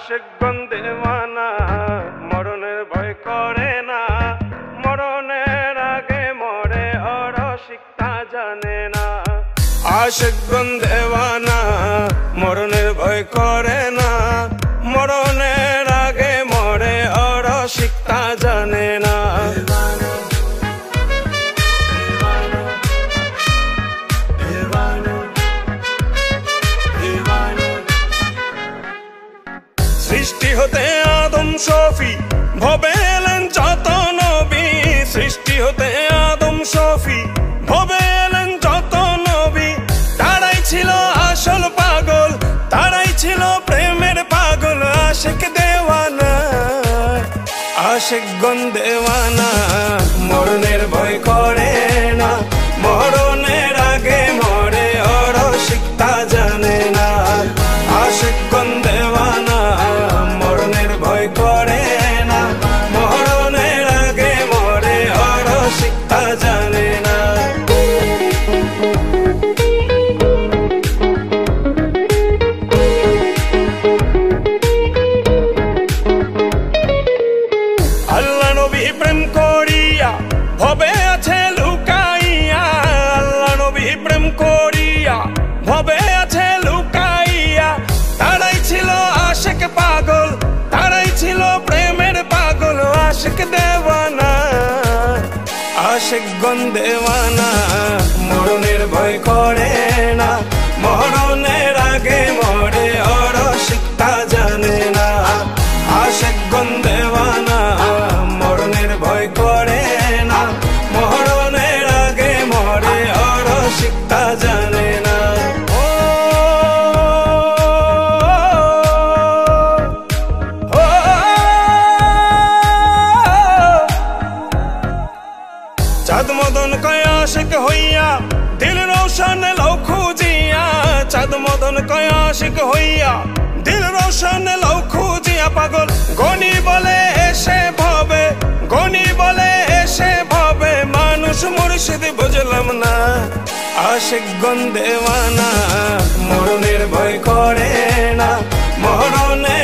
আশিকগণ দেওয়ানা মরণের ভয় করে না, মরণের আগে মরে অরসিক তা জানে না। আশিকগণ দেওয়ানা মরণের ভয় করে না, মরণের আগে মরে অরসিক তা জানে না। সৃষ্টি হতে আদম শফি ভবে এলেন যত নবী, সৃষ্টি হতে আদম শফি ভবে এলেন যত নবী। তারাই ছিল আসল পাগল, তারাই ছিল প্রেমের পাগল। আশিক দেওয়ানা আশিকগণ দেওয়ানা মরণের ভয় করে না, মরণের আগে মরে অরসিক তা জানে না। আশিকগণ দেওয়ানা মরণের ভয় করে না, মরণের আগে মরে অরসিক তা জানে না। আল্লাহ নবী প্রেম করিয়া ভবে আছে লুকাইয়া, আল্লাহ নবী প্রেম করিয়া ভবে আছে লুকাইয়া। তারাই ছিল আশিক পাগল, তারাই ছিল প্রেমের পাগল। আশিক দেওয়ানা আশিকগণ দেওয়ানা মরণের ভয় করে না, মরণের আগে মরে অরসিক তা জানে না। আশিকগণ দেওয়ানা মরণের ভয় করে না, মরণের আগে মরে অরসিক তা জানে না। চাঁদ মদন কয় আশিক হইয়া দিল রোশন লও খুঁজিয়া, চাঁদ মদন কয় আশিক হইয়া দিল রোশন লও খুঁজিয়া। পাগল গনি বলে এসে ভবে, গনি বলে এসে ভবে, মানুষ মুর্শিদ বুঝলাম না। আশিকগণ দেওয়ানা মরণের ভয় করে না, মরণের